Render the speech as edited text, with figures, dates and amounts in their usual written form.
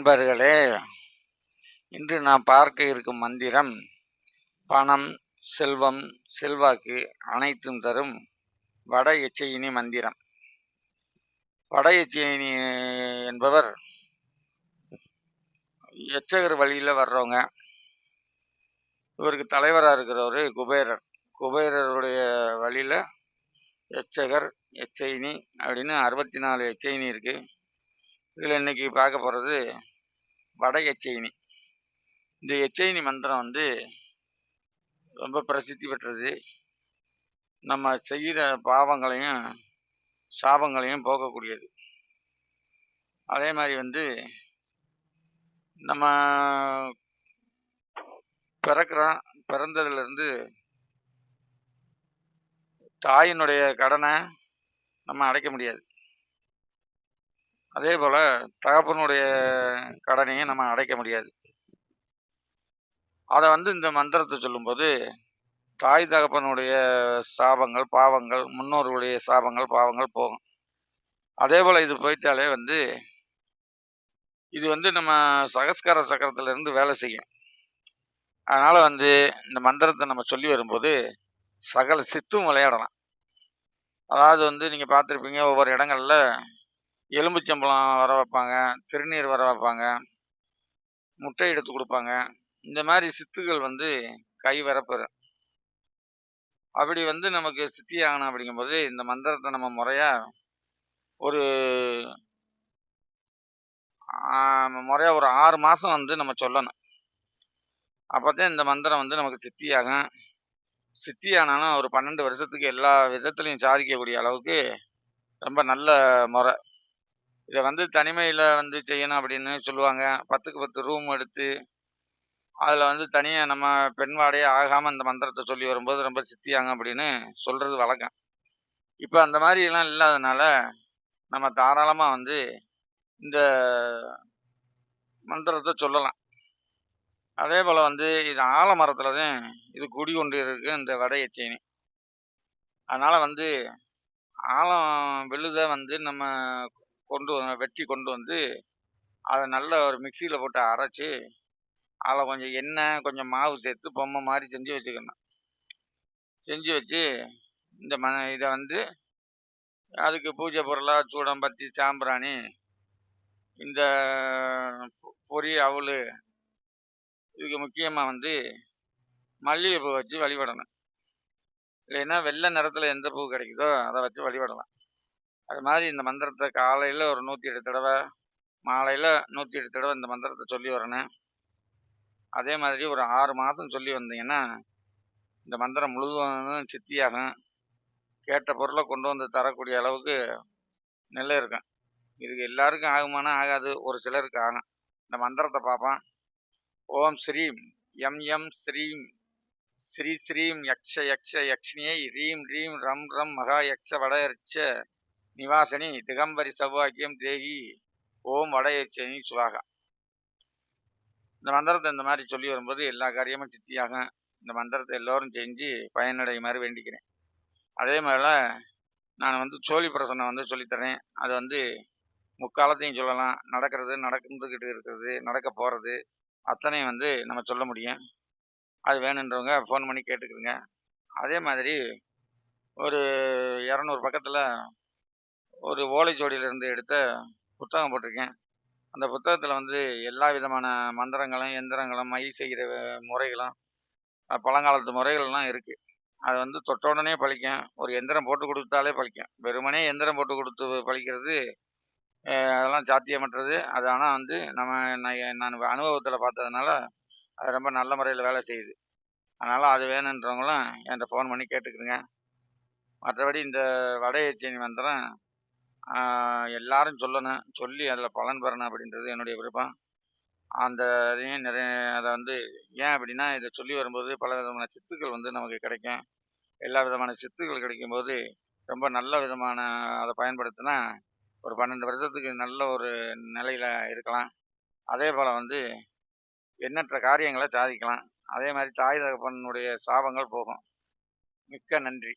நண்பர்களே, இன்று நாம் பார்க்க இருக்கும் மந்திரம் பணம், செல்வம், செல்வாக்கு அனைத்தும் தரும் வட எச்சயினி மந்திரம். வட எச்சயினி என்பவர் எச்சகர் வழியில் வர்றவங்க. இவருக்கு தலைவராக இருக்கிறவர் குபேரர். குபேரருடைய வழியில் எச்சகர், எச்சயினி அப்படின்னு 64 எச்சயினி இருக்கு. இதில் இன்னைக்கு பார்க்க போகிறது வட எச்சயினி. இந்த எச்சயினி மந்திரம் ரொம்ப பிரசித்தி பெற்றது. நம்ம செய்கிற பாவங்களையும் சாபங்களையும் போக்கக்கூடியது. அதே மாதிரி நம்ம பிறக்கிறோம், பிறந்ததுலேருந்து தாயினுடைய கடனை நம்ம அடைக்க முடியாது. அதே போல் தகப்பனுடைய கடனையும் நம்ம அடைக்க முடியாது. அதை இந்த மந்திரத்தை சொல்லும்போது தாய் தகப்பனுடைய சாபங்கள், பாவங்கள், முன்னோர்களுடைய சாபங்கள், பாவங்கள் போகும். அதே போல் இது போயிட்டாலே இது நம்ம சகஸ்கார சக்கரத்திலிருந்து வேலை செய்யும். அதனால் இந்த மந்திரத்தை நம்ம சொல்லி வரும்போது சகல சித்தும் விளையாடலாம். அதாவது நீங்கள் பார்த்துருப்பீங்க, ஒவ்வொரு இடங்கள்ல எலும்புச்சம்பளம் வர வைப்பாங்க, திருநீர் வர வைப்பாங்க, முட்டை எடுத்து கொடுப்பாங்க. இந்த மாதிரி சித்துகள் கை வரப்பெறும். அப்படி நமக்கு சித்தி ஆகணும் அப்படிங்கும்போது இந்த மந்திரத்தை நம்ம முறையா ஒரு 6 மாதம் நம்ம சொல்லணும். அப்போதான் இந்த மந்திரம் நமக்கு சித்தியாகும். சித்தியானாலும் ஒரு 12 வருஷத்துக்கு எல்லா விதத்துலையும் சாதிக்கக்கூடிய அளவுக்கு ரொம்ப நல்ல முறை. இதை தனிமையில் செய்யணும் அப்படின்னு சொல்லுவாங்க. 10க்கு 10 ரூம் எடுத்து அதில் தனியாக நம்ம பெண் வாடையே ஆகாமல் இந்த மந்திரத்தை சொல்லி வரும்போது ரொம்ப சித்தியாங்க அப்படின்னு சொல்கிறது வழக்கம். இப்போ அந்த மாதிரிலாம் இல்லாதனால நம்ம தாராளமாக இந்த மந்திரத்தை சொல்லலாம். அதே போல் இது ஆலமரத்தில் தான் இது குடி கொண்டு இருக்கு இந்த வட எச்சயினி. அதனால் ஆலம் விழுத நம்ம வெட்டி கொண்டு அதை நல்ல ஒரு மிக்சியில் போட்டு அரைச்சி அதில் கொஞ்சம் எண்ணெய், கொஞ்சம் மாவு சேர்த்து பொம்மை மாதிரி செஞ்சு வச்சுக்கணும். செஞ்சு வச்சு இந்த இதை அதுக்கு பூஜை பொருளாக சூடம், பத்தி, சாம்பிராணி, இந்த பொரி, அவல், இதுக்கு முக்கியமாக மல்லிகைப்பூ வச்சு வழிபடணும். இல்லைன்னா வெள்ளை நிறத்தில் எந்த பூ கிடைக்குதோ அதை வச்சு வழிபடலாம். அது மாதிரி இந்த மந்திரத்தை காலையில் ஒரு 108 தடவை, மாலையில் 108 தடவை இந்த மந்திரத்தை சொல்லி வரணும். அதே மாதிரி ஒரு 6 மாதம் சொல்லி வந்தீங்கன்னா இந்த மந்திரம் முழுவதும் சித்தியாகும். கேட்ட பொருளை கொண்டு வந்து தரக்கூடிய அளவுக்கு நிலை இருக்கும். இதுக்கு எல்லாருக்கும் ஆகுமானா ஆகாது, ஒரு சிலருக்கு ஆகும். இந்த மந்திரத்தை பார்ப்பான். ஓம் ஸ்ரீம் எம் எம் ஸ்ரீம் ஸ்ரீ ஸ்ரீம் யக்ஷ யக்ஷ யக்ஷினியை ரீம் ரீம் ரம் ரம் மகா யக்ஷ வடயர்ச்ச நிவாசனி திகம்பரி சௌபாக்கியம் தேகி ஓம் வடயச்சனி சுவாகா. இந்த மந்திரத்தை இந்த மாதிரி சொல்லி வரும்போது எல்லா காரியமும் சித்தியாகும். இந்த மந்திரத்தை எல்லோரும் செஞ்சு பயனடையுமாறு வேண்டிக்கிறேன். அதே மாதிரிலாம் நான் சோழி பிரசனம் சொல்லித்தரேன். அது முக்காலத்தையும் சொல்லலாம். நடக்கிறது, நடந்துக்கிட்டு இருக்கிறது, நடக்க போகிறது அத்தனையும் நம்ம சொல்ல முடியும். அது வேணுன்றவங்க ஃபோன் பண்ணி கேட்டுக்கிறங்க. அதே மாதிரி ஒரு 200 பக்கத்தில் ஒரு ஓலைச்சுவடியிலிருந்து எடுத்த புத்தகம் போட்டிருக்கேன். அந்த புத்தகத்தில் எல்லா விதமான மந்திரங்களும், எந்திரங்களும், மை செய்கிற முறைகளும், பழங்காலத்து முறைகள்லாம் இருக்குது. அது தொட்ட உடனே பழிக்கும். ஒரு எந்திரம் போட்டு கொடுத்தாலே பழிக்கும். வெறுமனே எந்திரம் போட்டு கொடுத்து பழிக்கிறது அதெல்லாம் சாத்தியமற்றது. அது ஆனால் நான் அனுபவத்தில் பார்த்ததுனால அது ரொம்ப நல்ல முறையில் வேலை செய்யுது. அதனால் அது வேணுன்றவங்களும் என்கிட்ட ஃபோன் பண்ணி கேட்டுக்கிறங்க. மற்றபடி இந்த வட எச்சயினி மந்திரம் எல்லாரும் சொல்லணும், சொல்லி அதில் பலன் பெறணும் அப்படின்றது என்னுடைய விருப்பம். அந்த இதையும் அதை ஏன் அப்படின்னா இதை சொல்லி வரும்போது பல விதமான சித்துக்கள் நமக்கு கிடைக்கும். எல்லா விதமான சித்துக்கள் கிடைக்கும்போது ரொம்ப நல்ல விதமான அதை பயன்படுத்தினா ஒரு 12 வருஷத்துக்கு நல்ல ஒரு நிலையில் இருக்கலாம். அதே போல் எண்ணற்ற காரியங்களை சாதிக்கலாம். அதே மாதிரி தாய் தகப்பனுடைய சாபங்கள் போகும். மிக்க நன்றி.